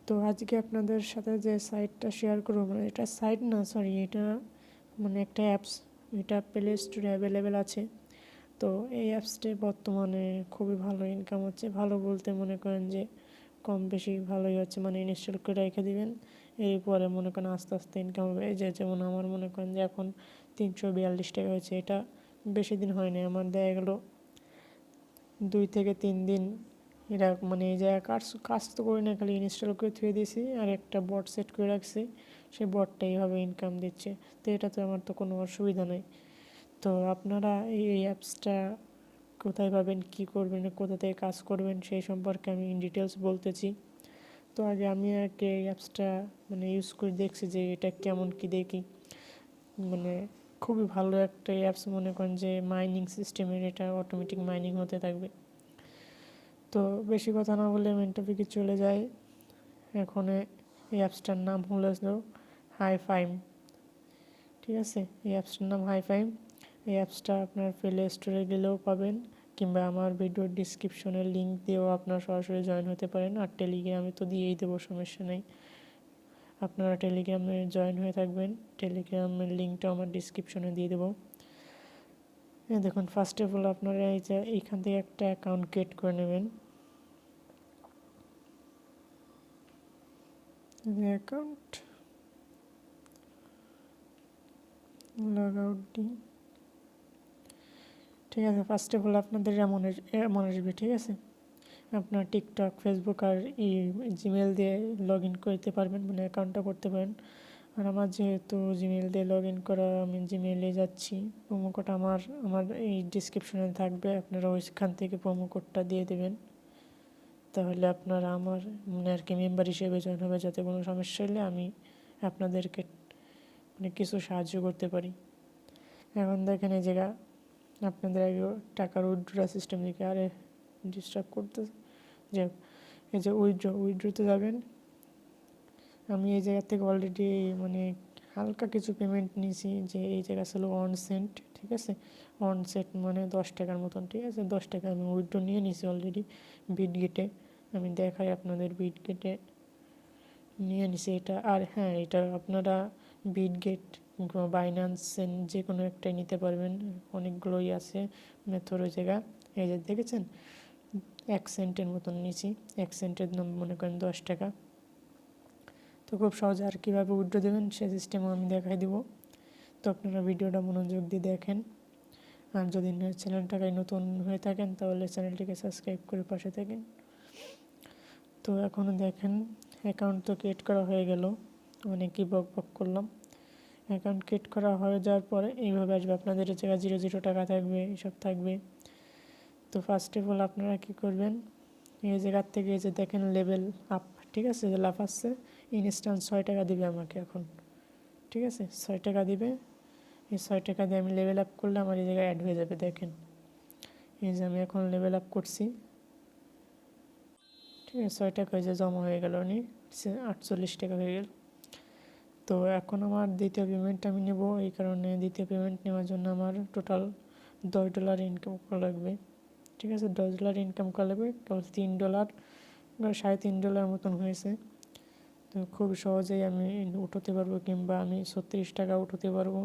তো আজকে আপনাদের সাথে যে সাইটটা শেয়ার করবো, মানে এটা সাইট না, সরি, এটা মানে একটা অ্যাপস। এটা প্লে স্টোরে অ্যাভেলেবেল আছে। তো এই অ্যাপসটায় বর্তমানে খুবই ভালো ইনকাম হচ্ছে। ভালো বলতে মনে করেন যে কম বেশি ভালোই হচ্ছে, মানে ইনস্টল করে রেখে দিবেন, এরপরে মনে করেন আস্তে আস্তে ইনকাম হবে। এই যে যেমন আমার মনে করেন যে এখন 342 টাকা হয়েছে। এটা বেশি দিন হয়নি, আমার দেখা গেলো 2 থেকে 3 দিন। এরা মানে এই জায়গায় কাজ তো করি না, খালি ইনস্টল করে থুয়ে দিয়েছি আর একটা বট সেট করে রাখছি, সেই বটটা এইভাবে ইনকাম দিচ্ছে। তো এটা তো আমার তো কোনো অসুবিধা নেই। তো আপনারা এই অ্যাপসটা কোথায় পাবেন, কী করবেন, কোথা থেকে কাজ করবেন, সেই সম্পর্কে আমি ইন ডিটেলস বলতেছি। তো আগে আমি এই অ্যাপসটা মানে ইউজ করে দেখছি যে এটা কেমন কি দেখি। মানে খুবই ভালো একটা অ্যাপস, মনে করেন যে মাইনিং সিস্টেমের, এটা অটোমেটিক মাইনিং হতে থাকবে। তো বেশি কথা না বলে মেন টপিকে চলে যায়। এখন এই অ্যাপসটার নাম হলো হাইফাইম। ঠিক আছে, এই অ্যাপসটার নাম হাইফাইম। এই অ্যাপসটা আপনার প্লে স্টোরে গেলেও পাবেন, কিংবা আমার ভিডিওর ডিসক্রিপশনের লিঙ্ক দিয়েও আপনার সরাসরি জয়েন হতে পারেন। আর টেলিগ্রামে তো দিয়েই দেবো, সমস্যা নেই। আপনারা টেলিগ্রামে জয়েন হয়ে থাকবেন, টেলিগ্রামের লিঙ্কটাও আমার ডিসক্রিপশনে দিয়ে দেবো। দেখুন, ফার্স্ট অফ অল আপনারা এইখান থেকে একটা অ্যাকাউন্ট ক্রিয়েট করে নেবেন। অ্যাকাউন্ট লগ আউট দিই। ঠিক আছে, ফার্স্ট অফ অল আপনাদের এমন আসবে। ঠিক আছে, আপনার টিকটক, ফেসবুক আর জিমেল দিয়ে লগ ইন করতে পারবেন, মানে অ্যাকাউন্টটা করতে পারেন। আর আমার যেহেতু জিমেল দিয়ে লগ ইন করা, আমি জিমেলে যাচ্ছি। প্রোমো কোড আমার এই ডিসক্রিপশনে থাকবে, আপনারা ওইখান থেকে প্রোমো কোডটা দিয়ে দেবেন। তাহলে আপনারা আমার মানে আর কি মেম্বার হিসেবে জয়েন হবে, যাতে কোনো সমস্যা হলে আমি আপনাদেরকে মানে কিছু সাহায্য করতে পারি। এখন দেখেন এই জায়গা আপনাদের আগে টাকার উইথড্র সিস্টেম দিকে আরে ডিস্টার্ব করতে, যে এই যে উইথড্রতে যাবেন। আমি এই জায়গা থেকে অলরেডি মানে হালকা কিছু পেমেন্ট নিয়েছি, যে এই জায়গা ছিল 1 সেন্ট। ঠিক আছে, 1 সেন্ট মানে 10 টাকার মতন। ঠিক আছে, 10 টাকা আমি উইথড্র নিয়ে নিয়েছি অলরেডি বিটগেটে। আমি দেখাই আপনাদের, বিটগেটে নিয়ে নিছি এটা। আর হ্যাঁ, এটা আপনারা বিটগেট, বাইন্যান্স, যে কোনো একটাই নিতে পারবেন, অনেকগুলোই আছে মেথড ওই জায়গা। এই যে দেখেছেন 1 সেন্টের মতন নিয়েছি, 1 সেন্টের দাম মনে করেন 10 টাকা। তো খুব সহজে আর কীভাবে উইথড্র দেবেন সে সিস্টেমও আমি দেখাই দেবো। তো আপনারা ভিডিওটা মনোযোগ দিয়ে দেখেন। আর যদি চ্যানেলটাকে নতুন হয়ে থাকেন তাহলে চ্যানেলটিকে সাবস্ক্রাইব করে পাশে থাকেন। তো এখনও দেখেন অ্যাকাউন্ট তো ক্রিয়েট করা হয়ে গেল, অনেকই বক করলাম। অ্যাকাউন্ট ক্রিয়েট করা হয়ে যাওয়ার পরে এইভাবে আসবে, আপনাদের জায়গায় 0 টাকা থাকবে, এসব থাকবে। তো ফার্স্ট অফ অল আপনারা কী করবেন, এই জায়গার থেকে এই যে দেখেন লেভেল আপ, ঠিক আছে, যে লাভ আসছে, ইনস্ট্যান্ট 6 টাকা দিবে আমাকে এখন। ঠিক আছে, 6 টাকা দিবে। এই 6 টাকা দিয়ে আমি লেভেল আপ করলে আমার এই জায়গায় অ্যাড হয়ে যাবে। দেখেন এই যে আমি এখন লেভেল আপ করছি। ঠিক আছে, 6 টাকা যে জমা হয়ে গেল, 48 টাকা হয়ে গেল। তো এখন আমার দ্বিতীয় পেমেন্ট আমি নেব, এই কারণে দ্বিতীয় পেমেন্ট নেওয়ার জন্য আমার টোটাল $10 ইনকাম করা লাগবে। ঠিক আছে, $10 ইনকাম করা লাগবে। টোটাল $3, $3.5 মতন হয়েছে। তো খুব সহজেই আমি উঠোতে পারবো, কিংবা আমি 36 টাকা উঠোতে পারবো,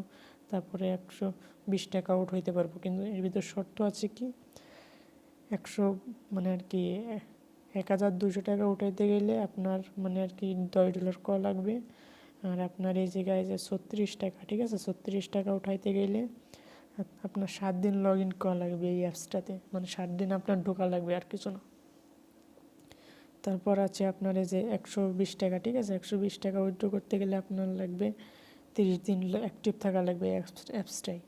তারপরে 120 টাকা আউট হইতে পারবো। কিন্তু এর ভিতর শর্ত আছে কি, 100 মানে আর কি 1200 টাকা উঠাইতে গেলে আপনার মানে আর কি $10 করা লাগবে। আর আপনার এই জায়গায় যে 36 টাকা, ঠিক আছে, 36 টাকা উঠাইতে গেলে আপনার 7 দিন লগ ইন করা লাগবে এই অ্যাপসটাতে, মানে 7 দিন আপনার ঢোকা লাগবে, আর কিছু না। তারপর আছে আপনার এই যে 120 টাকা, ঠিক আছে, 120 টাকা উইথড্র করতে গেলে আপনার লাগবে 30 দিন অ্যাক্টিভ থাকা লাগবে অ্যাপসটাই।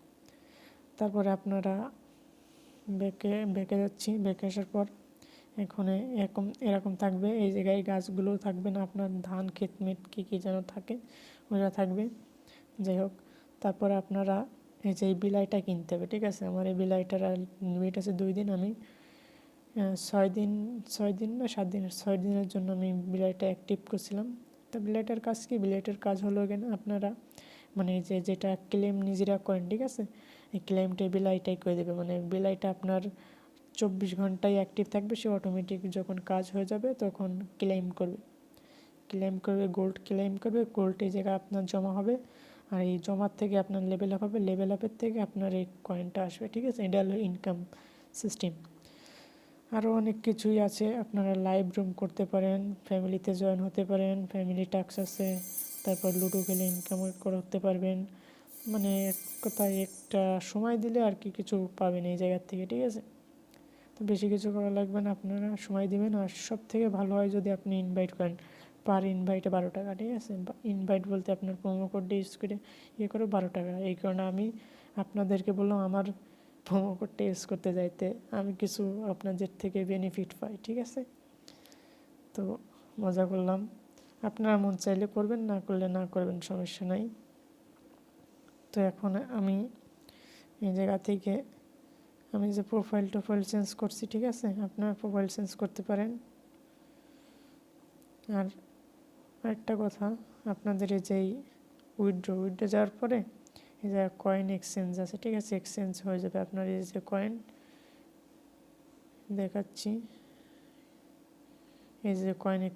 তারপরে আপনারা ব্যাকে যাচ্ছি, ব্যাকে আসার পর এখন এরকম থাকবে। এই জায়গায় গাছগুলো থাকবে না, আপনার ধান ক্ষেতমেট কী যেন থাকে ওরা থাকবে, যাই হোক। তারপরে আপনারা এই যে এই বিলাইটা কিনতে হবে। ঠিক আছে, আমার এই বিলাইটার লিমিট আছে 2 দিন। আমি 6 দিন না 7 দিন, 6 দিনের জন্য আমি বিলাইটা অ্যাক্টিভ করছিলাম। তো বিলাইটার কাজ কি, বিলাইটার কাজ হলো এখানে আপনারা মানে যেটা ক্লেম নিজেরা করেন, ঠিক আছে, এই ক্লেমটা বিলাইটাই করে দেবে। মানে বিলাইটা আপনার 24 ঘন্টায় অ্যাক্টিভ থাকবে, সে অটোমেটিক যখন কাজ হয়ে যাবে তখন ক্লেম করবে। ক্লেম করবে, গোল্ড ক্লেম করবে, গোল্ড এই জায়গায় আপনার জমা হবে। আর এই জমার থেকে আপনার লেভেল আপ হবে, লেভেল আপের থেকে আপনার এই কয়েনটা আসবে। ঠিক আছে, এটা হলো ইনকাম সিস্টেম। আরও অনেক কিছুই আছে, আপনারা লাইভ রুম করতে পারেন, ফ্যামিলিতে জয়েন হতে পারেন, ফ্যামিলি টাস্ক আছে, তারপর লুডো খেলে ইনকাম করতে পারবেন। মানে এক কথায় একটা সময় দিলে আর কি কিছু পাবেন এই জায়গার থেকে। ঠিক আছে, তো বেশি কিছু করা লাগবে না, আপনারা সময় দিবেন। আর সব থেকে ভালো হয় যদি আপনি ইনভাইট করেন, পার ইনভাইটে 12 টাকা। ঠিক আছে, ইনভাইট বলতে আপনার প্রোমো কোড ইউজ করে করে 12 টাকা। এই কারণে আমি আপনাদেরকে বললাম আমার প্রোমো কোডটা ইউজ করতে যাইতে, আমি কিছু আপনাদের থেকে বেনিফিট পাই। ঠিক আছে, তো মজা করলাম। আপনারা মন চাইলে করবেন, না করলে না করবেন, সমস্যা নাই। তো এখন আমি এই জায়গা থেকে আমি যে প্রোফাইল চেঞ্জ করছি, ঠিক আছে, আপনারা প্রোফাইল চেঞ্জ করতে পারেন। আর একটা কথা, আপনাদের এই যেই উইথড্র যাওয়ার পরে এই যে কয়েন এক্সচেঞ্জ আছে, ঠিক আছে, এক্সচেঞ্জ হয়ে যাবে আপনার এই যে কয়েন দেখাচ্ছি, এই যে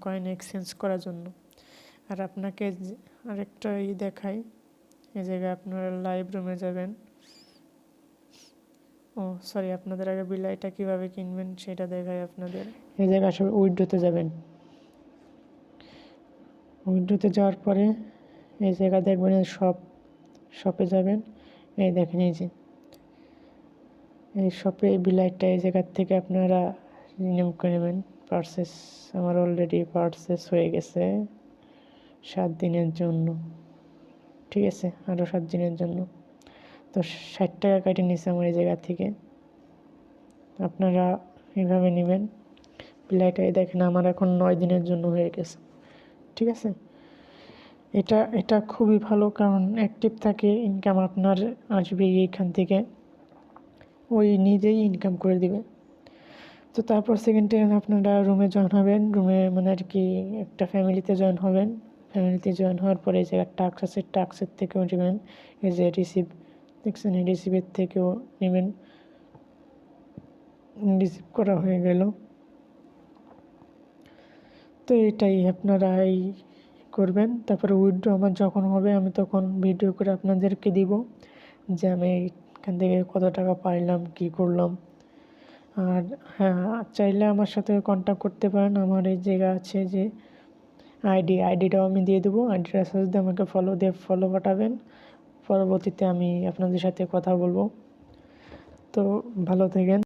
কয়েন এক্সচেঞ্জ করার জন্য। আর আপনাকে আরেকটা দেখাই, এই জায়গায় আপনারা লাইভ রুমে যাবেন। ও সরি, আপনাদের আগে বিলাইটা কীভাবে কিনবেন সেটা দেখাই আপনাদের। এই জায়গায় আসলে উইথড্রতে যাবেন, উইথড্রতে যাওয়ার পরে এই জায়গা দেখবেন শপে যাবেন। এই দেখেন এই যে এই শপে এই বিলাইটটা এই জায়গার থেকে আপনারা রিনিউ করে নেবেন। পারচেস আমার অলরেডি পারচেস হয়ে গেছে 7 দিনের জন্য। ঠিক আছে, আরও 7 দিনের জন্য, তো 60 টাকা কেটে নিছে আমার এই জায়গা থেকে। আপনারা এইভাবে নেবেন বিলাইটা। এই দেখেন আমার এখন 9 দিনের জন্য হয়ে গেছে। ঠিক আছে, এটা খুবই ভালো, কারণ অ্যাক্টিভ থাকে, ইনকাম আপনার আসবে এইখান থেকে, ওই নিজেই ইনকাম করে দিবে। তো তারপর সেকেন্ড টাইম আপনারা রুমে জয়েন হবেন, রুমে মানে আর কি একটা ফ্যামিলিতে জয়েন হবেন। ফ্যামিলিতে জয়েন হওয়ার পরে এই জায়গায় টাস্ক আছে, টাস্কের থেকেও নেবেন। এই যে রিসিভ দেখছেন, এই রিসিভের থেকেও নেবেন। রিসিভ করা হয়ে গেল। তো এটাই আপনারা এই করবেন। তারপরে উইথড্র আমার যখন হবে আমি তখন ভিডিও করে আপনাদেরকে দিব যে আমি এখান থেকে কত টাকা পাইলাম, কি করলাম। আর হ্যাঁ, চাইলে আমার সাথে কন্ট্যাক্ট করতে পারেন। আমার এই জায়গা আছে যে আইডিটাও আমি দিয়ে দেবো, আইডিটা সার্চ দিয়ে আমাকে ফলো পাঠাবেন। পরবর্তীতে আমি আপনাদের সাথে কথা বলবো। তো ভালো থাকেন।